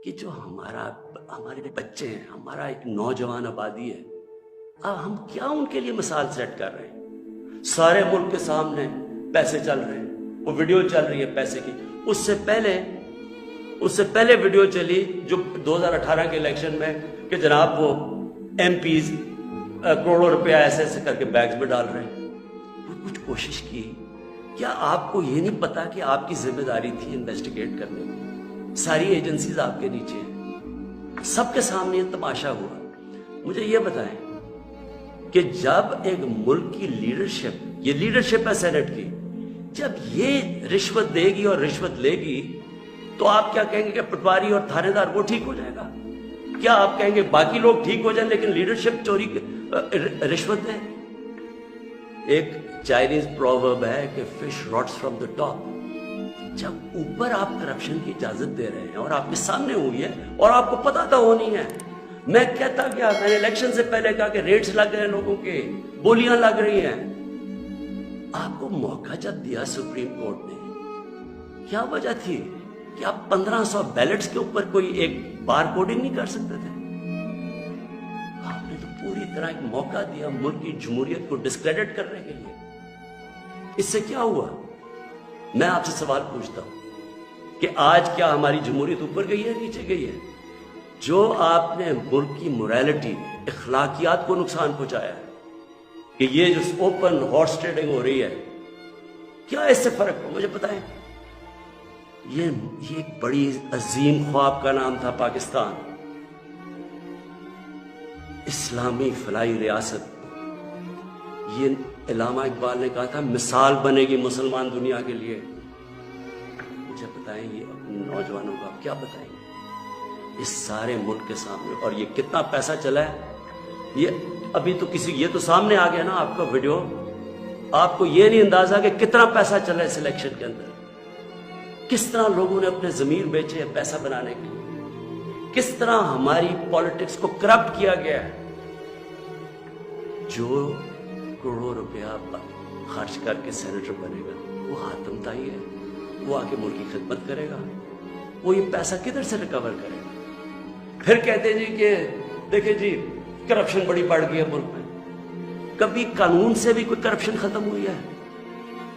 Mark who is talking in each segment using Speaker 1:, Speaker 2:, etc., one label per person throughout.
Speaker 1: کہ جو ہمارے بچے ہیں، ہمارا ایک نوجوان آبادی ہے، اب ہم کیا ان کے لیے مثال سیٹ کر رہے ہیں؟ سارے ملک کے سامنے پیسے چل رہے ہیں، وہ ویڈیو چل رہی ہے پیسے کی. اس سے پہلے ویڈیو چلی جو 2018 کے الیکشن میں کہ جناب وہ ایم پیز کروڑوں روپیہ ایسے ایسے کر کے بیگز میں ڈال رہے ہیں. کچھ کوشش کی؟ کیا آپ کو یہ نہیں پتا کہ آپ کی ذمہ داری تھی انویسٹیگیٹ کرنے کی؟ ساری ایجنسیز آپ کے نیچے ہیں، سب کے سامنے یہ تماشا ہوا. مجھے یہ بتائیں کہ جب ایک ملک کی لیڈرشپ، یہ لیڈرشپ ہے سینٹ کی، جب یہ رشوت دے گی اور رشوت لے گی تو آپ کیا کہیں گے کہ پٹواری اور تھانے دار وہ ٹھیک ہو جائے گا؟ کیا آپ کہیں گے باقی لوگ ٹھیک ہو جائیں لیکن لیڈرشپ چوری رشوت دے؟ ایک چائنیز پروورب ہے کہ fish rots from the top. جب اوپر آپ کرپشن کی اجازت دے رہے ہیں اور آپ کے سامنے ہوئی ہے اور آپ کو پتا تو ہونی ہے. میں کہتا کیا، میں نے الیکشن سے پہلے کہا کہ ریٹس لگ رہے ہیں لوگوں کے، بولیاں لگ رہی ہیں. آپ کو موقع جب دیا سپریم کورٹ نے، کیا وجہ تھی کہ آپ 1500 بیلٹس کے اوپر کوئی ایک بار کوڈنگ نہیں کر سکتے تھے؟ آپ نے تو پوری طرح ایک موقع دیا ملک کی جمہوریت کو ڈسکریڈٹ کرنے کے لیے. اس سے کیا ہوا؟ میں آپ سے سوال پوچھتا ہوں کہ آج کیا ہماری جمہوریت اوپر گئی ہے نیچے گئی ہے؟ جو آپ نے ملک کی موریلٹی، اخلاقیات کو نقصان پہنچایا ہے کہ یہ جو اوپن ہارس ٹریڈنگ ہو رہی ہے، کیا اس سے فرق ہو؟ مجھے بتائیں. یہ ایک بڑی عظیم خواب کا نام تھا پاکستان، اسلامی فلاحی ریاست. یہ علامہ اقبال نے کہا تھا مثال بنے گی مسلمان دنیا کے لیے. مجھے بتائیں یہ اپنے نوجوانوں کو آپ کیا بتائیں گے اس سارے ملک کے سامنے؟ اور یہ کتنا پیسہ چلا ہے؟ یہ ابھی تو یہ تو سامنے آ گیا نا آپ کا ویڈیو. آپ کو یہ نہیں اندازہ کہ کتنا پیسہ چلا ہے سلیکشن کے اندر، کس طرح لوگوں نے اپنے ضمیر بیچے ہیں پیسہ بنانے کے لیے، کس طرح ہماری پالیٹکس کو کرپٹ کیا گیا ہے. جو کروڑوں روپیہ خرچ کر کے سینیٹر بنے گا وہ حاتم طائی ہے، وہ آ کے ملک کی خدمت کرے گا، وہ یہ پیسہ کدھر سے ریکور کرے گا؟ پھر کہتے جی کہ دیکھیں جی کرپشن بڑی بڑھ گئی ہے ملک میں. کبھی قانون سے بھی کوئی کرپشن ختم ہوئی ہے؟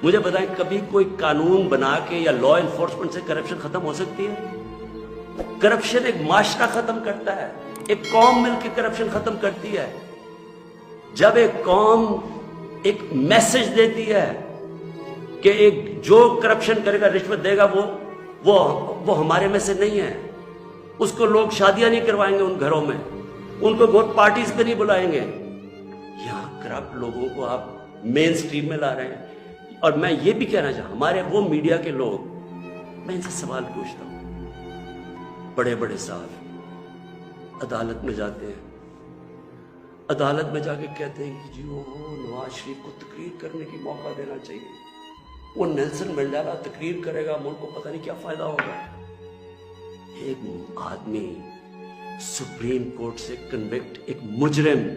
Speaker 1: مجھے بتائیں کبھی کوئی قانون بنا کے یا لا انفورسمنٹ سے کرپشن ختم ہو سکتی ہے؟ کرپشن ایک معاشرہ ختم کرتا ہے، ایک قوم مل کے کرپشن ختم کرتی ہے. جب ایک قوم ایک میسج دیتی ہے کہ ایک جو کرپشن کرے گا، رشوت دے گا، وہ ہمارے میں سے نہیں ہے، اس کو لوگ شادیاں نہیں کروائیں گے ان گھروں میں، ان کو ووٹ پارٹیز پہ نہیں بلائیں گے. یہاں کرپٹ لوگوں کو آپ مین سٹریم میں لا رہے ہیں. اور میں یہ بھی کہنا چاہتا ہوں ہمارے وہ میڈیا کے لوگ، میں ان سے سوال پوچھتا ہوں، بڑے بڑے صاحب عدالت میں جاتے ہیں، عدالت میں جا کے کہتے ہیں کہ جی وہ نواز شریف کو تقریر کرنے کی موقع دینا چاہیے، وہ نیلسن منڈیلا تقریر کرے گا، ملک کو پتہ نہیں کیا فائدہ ہوگا. ایک آدمی سپریم کورٹ سے کنوکٹ، ایک مجرم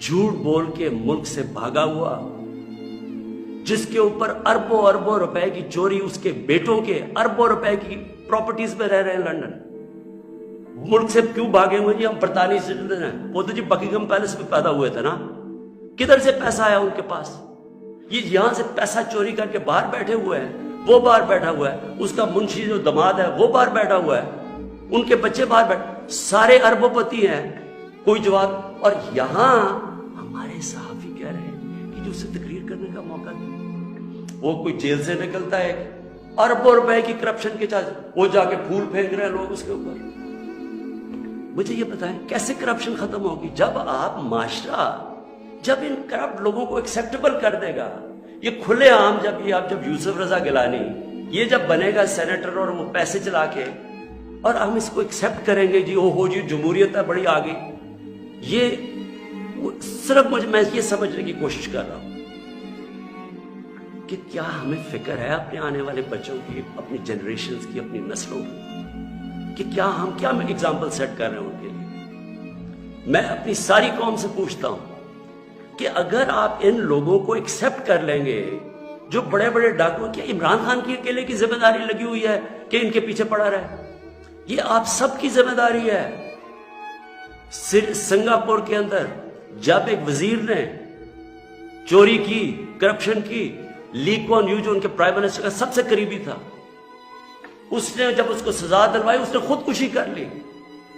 Speaker 1: جھوٹ بول کے ملک سے بھاگا ہوا، جس کے اوپر اربوں اربوں روپے کی چوری، اس کے بیٹوں کے اربوں روپے کی پراپرٹیز میں رہ رہے ہیں لندن. ملک سے کیوں بھاگے ہوئے جی؟ ہم برطانوی سٹیزن ہیں. وہ تو جی بکنگم پیلس میں پیدا ہوئے تھے نا. کدھر سے پیسہ آیا ان کے پاس؟ یہ یہاں سے پیسہ چوری کر کے باہر بیٹھے ہوئے ہیں. وہ باہر بیٹھا ہوا ہے، اس کا منشی جو دماد ہے وہ باہر بیٹھا ہوا ہے، ان کے بچے باہر بیٹھے، سارے اربوں پتی ہیں، کوئی جواب. اور یہاں ہمارے صحافی کہہ رہے ہیں کہ جو اسے تقریر کرنے کا موقع دیا، وہ کوئی جیل سے نکلتا ہے اربوں روپے کی کرپشن کے چارج، وہ جا کے پھول پھینک رہے ہیں لوگ اس کے اوپر. مجھے یہ بتائیں کیسے کرپشن ختم ہوگی؟ جب آپ معاشرہ جب ان کرپٹ لوگوں کو ایکسیپٹیبل کر دے گا. یہ کھلے عام جب یوسف رضا گیلانی یہ جب بنے گا سینیٹر اور وہ پیسے چلا کے، اور ہم اس کو ایکسیپٹ کریں گے جی او ہو جی جمہوریت ہے بڑی آ گئی. یہ صرف میں یہ سمجھنے کی کوشش کر رہا ہوں کہ کیا ہمیں فکر ہے اپنے آنے والے بچوں کی، اپنی جنریشنز کی، اپنی نسلوں کی، کہ کیا ہم ایگزامپل سیٹ کر رہے ہیں ان کے لیے. میں اپنی ساری قوم سے پوچھتا ہوں کہ اگر آپ ان لوگوں کو ایکسیپٹ کر لیں گے جو بڑے بڑے ڈاکو، کیا عمران خان کی اکیلے کی ذمہ داری لگی ہوئی ہے کہ ان کے پیچھے پڑا رہے؟ یہ آپ سب کی ذمہ داری ہے. سنگاپور کے اندر جب ایک وزیر نے چوری کی، کرپشن کی، لی کوان یو جو ان کے پرائم منسٹر کا سب سے قریبی تھا، اس نے جب اس کو سزا دلوائی اس نے خودکشی کر لی،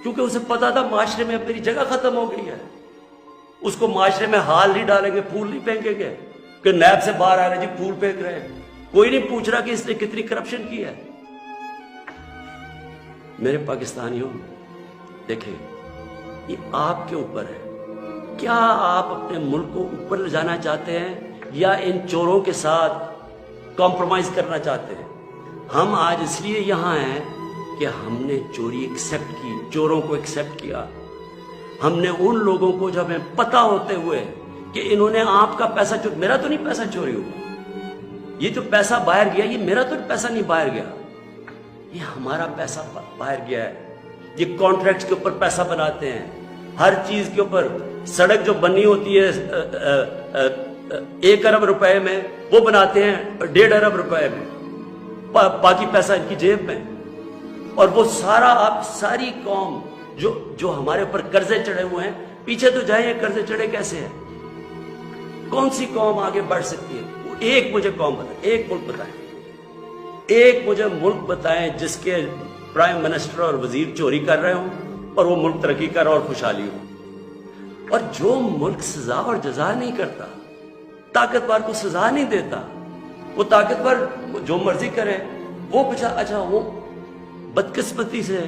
Speaker 1: کیونکہ اسے پتا تھا معاشرے میں اب میری جگہ ختم ہو گئی ہے. اس کو معاشرے میں ہال نہیں ڈالیں گے، پھول نہیں پھینکیں گے کہ نیب سے باہر آ رہے جی پھول پھینک رہے ہیں. کوئی نہیں پوچھ رہا کہ اس نے کتنی کرپشن کی ہے. میرے پاکستانیوں، دیکھیں یہ آپ کے اوپر ہے. کیا آپ اپنے ملک کو اوپر لے جانا چاہتے ہیں یا ان چوروں کے ساتھ کمپرومائز کرنا چاہتے ہیں؟ ہم آج اس لیے یہاں ہیں کہ ہم نے چوری ایکسیپٹ کی، چوروں کو ایکسیپٹ کیا. ہم نے ان لوگوں کو جب ہمیں پتا ہوتے ہوئے کہ انہوں نے آپ کا پیسہ میرا تو نہیں پیسہ چوری ہوا، یہ جو پیسہ باہر گیا یہ میرا تو پیسہ نہیں باہر گیا، یہ ہمارا پیسہ باہر گیا ہے. یہ کانٹریکٹس کے اوپر پیسہ بناتے ہیں، ہر چیز کے اوپر. سڑک جو بنی ہوتی ہے 1 ارب روپے میں وہ بناتے ہیں 1.5 ارب روپے میں، باقی پیسہ ان کی جیب میں. اور وہ سارا آپ ساری قوم جو ہمارے اوپر قرضے چڑھے ہوئے ہیں، پیچھے تو جائیں یہ قرضے چڑھے کیسے ہیں؟ کون سی قوم آگے بڑھ سکتی ہے؟ ایک مجھے قوم بتائیں، ایک ملک بتائیں، ایک مجھے ملک بتائیں جس کے پرائم منسٹر اور وزیر چوری کر رہے ہوں اور وہ ملک ترقی کر رہا اور خوشحالی ہو. اور جو ملک سزا اور جزا نہیں کرتا، طاقتور کو سزا نہیں دیتا، وہ طاقتور جو مرضی کرے، وہ اچھا وہ بدقسمتی سے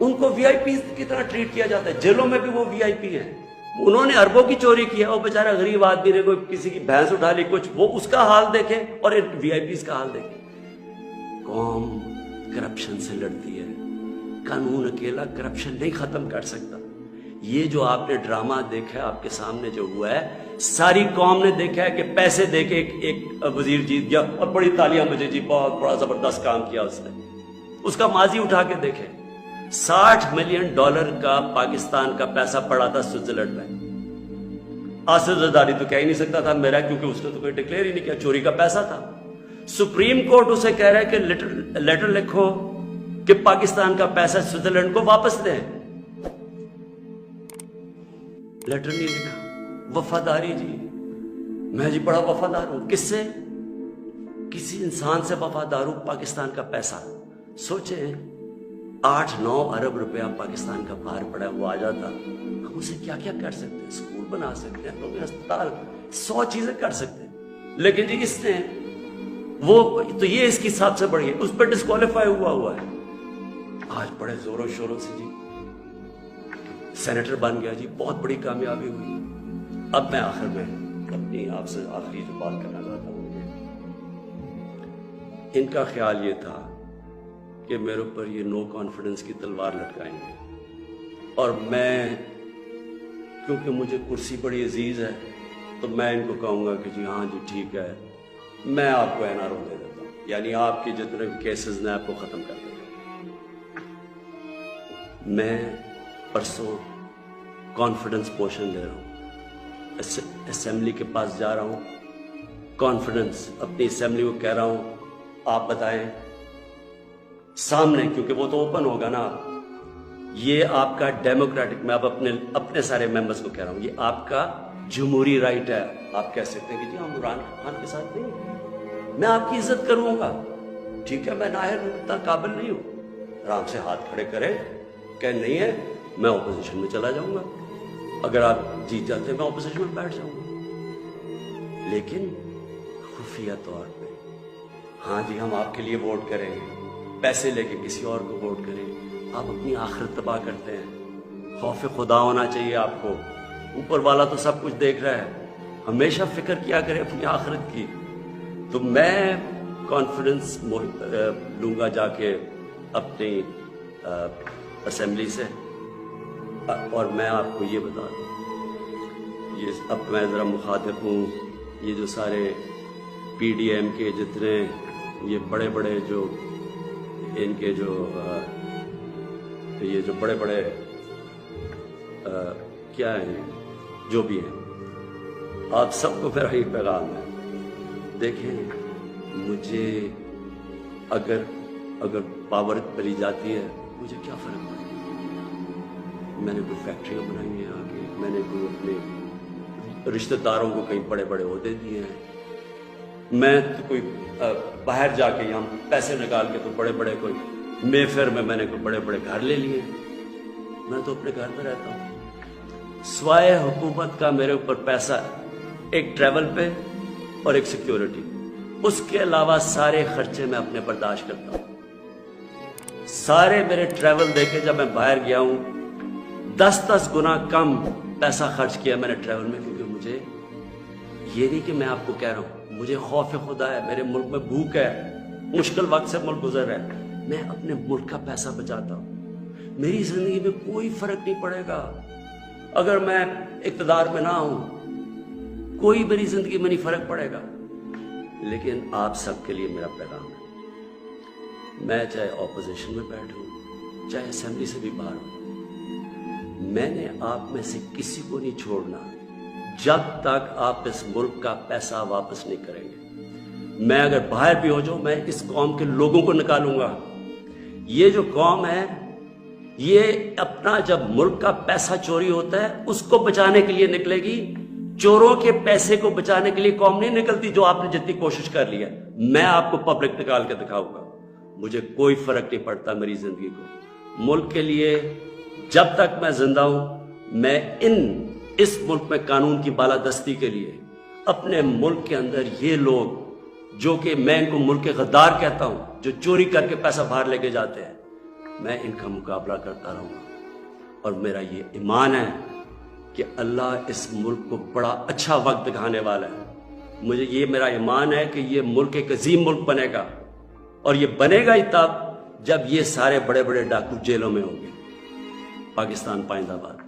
Speaker 1: ان کو وی آئی پی کی طرح ٹریٹ کیا جاتا ہے. جیلوں میں بھی وہ وی آئی پی ہیں. انہوں نے اربوں کی چوری کی ہے، وہ بیچارہ غریب آدمی نے کوئی کسی کی بھینس اٹھا لی کچھ، وہ اس کا حال دیکھے اور وی آئی پیز کا حال دیکھے. قوم کرپشن سے لڑتی ہے، قانون اکیلا کرپشن نہیں ختم کر سکتا. یہ جو آپ نے ڈرامہ دیکھا ہے آپ کے سامنے جو ہوا ہے، ساری قوم نے دیکھا ہے کہ پیسے دے کے ایک وزیر جیت گیا اور بڑی تالیاں بجے جی بہت بڑا زبردست کام کیا اس نے. اس کا ماضی اٹھا کے دیکھیں، $60 ملین کا پاکستان کا پیسہ پڑا تھا سوئٹزرلینڈ میں. آصف زرداری تو کہہ ہی نہیں سکتا تھا میرا، کیونکہ اس نے تو کوئی ڈکلیئر ہی نہیں کیا، چوری کا پیسہ تھا. سپریم کورٹ اسے کہہ رہا ہے کہ لیٹر لکھو کہ پاکستان کا پیسہ سوئٹزرلینڈ کو واپس دیں. لیٹر نہیں لکھا. وفاداری جی، میں جی بڑا وفادار ہوں. کس سے؟ کسی انسان سے وفادار ہوں. پاکستان کا پیسہ سوچیں، 8-9 ارب روپیہ پاکستان کا باہر پڑا ہے، وہ آ جاتا ہم اسے کیا کیا کر سکتے ہیں؟ اسکول بنا سکتے ہیں، لوگ ہسپتال، 100 چیزیں کر سکتے ہیں. لیکن جی اس نے وہ تو یہ اس کی سب سے بڑی ہے، اس پہ ڈسکوالیفائی ہوا ہے. آج بڑے زوروں شوروں سے جی سینیٹر بن گیا جی، بہت بڑی کامیابی ہوئی. اب میں آخر میں اپنی آپ سے آخری جو بات کرنا چاہتا ہوں، ان کا خیال یہ تھا کہ میرے اوپر یہ نو کانفیڈنس کی تلوار لٹکائیں گے، اور میں کیونکہ مجھے کرسی بڑی عزیز ہے تو میں ان کو کہوں گا کہ جی ہاں جی ٹھیک ہے، میں آپ کو این آر او دے دیتا ہوں، یعنی آپ کے جتنے کیسز نے آپ کو ختم کر دیتا ہوں. میں پرسوں کانفیڈنس پوشن دے رہا ہوں، اسمبلی کے پاس جا رہا ہوں، کانفیڈنس اپنی اسمبلی کو کہہ رہا ہوں آپ بتائیں سامنے، کیونکہ وہ تو اوپن ہوگا نا. یہ آپ کا ڈیموکریٹک، میں اب اپنے سارے ممبرز کو کہہ رہا ہوں، یہ آپ کا جمہوری رائٹ ہے. آپ کہہ سکتے ہیں کہ جی ہم عمران خان کے ساتھ نہیں، میں آپ کی عزت کروں گا، ٹھیک ہے، میں نااہل اتنا قابل نہیں ہوں. آرام سے ہاتھ کھڑے کریں کہ نہیں ہے، میں اپوزیشن میں چلا جاؤں گا، اگر آپ جیت جاتے ہیں میں اپوزیشن میں بیٹھ جاؤں گا. لیکن خفیہ طور پہ ہاں جی ہم آپ کے لیے ووٹ کریں گے، پیسے لے کے کسی اور کو ووٹ کریں. آپ اپنی آخرت تباہ کرتے ہیں. خوف خدا ہونا چاہیے آپ کو. اوپر والا تو سب کچھ دیکھ رہا ہے، ہمیشہ فکر کیا کریں اپنی آخرت کی. تو میں کانفیڈنس لوں گا جا کے اپنی اسمبلی سے، اور میں آپ کو یہ بتا دوں، یہ اب میں ذرا مخاطب ہوں، یہ جو سارے پی ڈی ایم کے جتنے یہ بڑے بڑے جو ان کے جو یہ جو بڑے بڑے کیا ہیں جو بھی ہیں، آپ سب کو میرا یہ پیغام ہے. دیکھیں مجھے اگر پاور ملی جاتی ہے مجھے کیا فرق پڑتا؟ میں نے کوئی فیکٹریاں بنائی ہیں آگے، میں نے کوئی اپنے رشتہ داروں کو کئی بڑے بڑے عہدے دیے ہیں، میں تو کوئی باہر جا کے یہاں پیسے نکال کے تو بڑے بڑے کوئی مے فیئر میں نے کوئی بڑے بڑے گھر لے لیے ہیں۔ میں تو اپنے گھر میں رہتا ہوں، سوائے حکومت کا میرے اوپر پیسہ ایک ٹریول پہ اور ایک سیکیورٹی، اس کے علاوہ سارے خرچے میں اپنے برداشت کرتا ہوں۔ سارے میرے ٹریول دے کے جب میں باہر گیا ہوں 10 گنا کم پیسہ خرچ کیا میں نے ٹریول میں، کیونکہ مجھے یہ نہیں کہ میں آپ کو کہہ رہا ہوں، مجھے خوف خدا ہے، میرے ملک میں بھوک ہے، مشکل وقت سے ملک گزر رہا ہے، میں اپنے ملک کا پیسہ بچاتا ہوں۔ میری زندگی میں کوئی فرق نہیں پڑے گا اگر میں اقتدار میں نہ ہوں، کوئی میری زندگی میں نہیں فرق پڑے گا۔ لیکن آپ سب کے لیے میرا پیغام ہے، میں چاہے اپوزیشن میں بیٹھوں چاہے اسمبلی سے بھی باہر ہوں، میں نے آپ میں سے کسی کو نہیں چھوڑنا جب تک آپ اس ملک کا پیسہ واپس نہیں کریں گے۔ میں اگر باہر بھی ہو جاؤں، میں اس قوم کے لوگوں کو نکالوں گا۔ یہ جو قوم ہے یہ اپنا جب ملک کا پیسہ چوری ہوتا ہے اس کو بچانے کے لیے نکلے گی، چوروں کے پیسے کو بچانے کے لیے قوم نہیں نکلتی جو آپ نے جتنی کوشش کر لی ہے۔ میں آپ کو پبلک نکال کے دکھاؤں گا، مجھے کوئی فرق نہیں پڑتا میری زندگی کو۔ ملک کے لیے جب تک میں زندہ ہوں، میں اس ملک میں قانون کی بالادستی کے لیے اپنے ملک کے اندر یہ لوگ جو کہ میں ان کو ملک کے غدار کہتا ہوں، جو چوری کر کے پیسہ باہر لے کے جاتے ہیں، میں ان کا مقابلہ کرتا رہوں گا۔ اور میرا یہ ایمان ہے کہ اللہ اس ملک کو بڑا اچھا وقت دکھانے والا ہے۔ مجھے یہ میرا ایمان ہے کہ یہ ملک ایک عظیم ملک بنے گا، اور یہ بنے گا ہی تب جب یہ سارے بڑے بڑے ڈاکو جیلوں میں ہوں گے۔ پاکستان پائندہ باد۔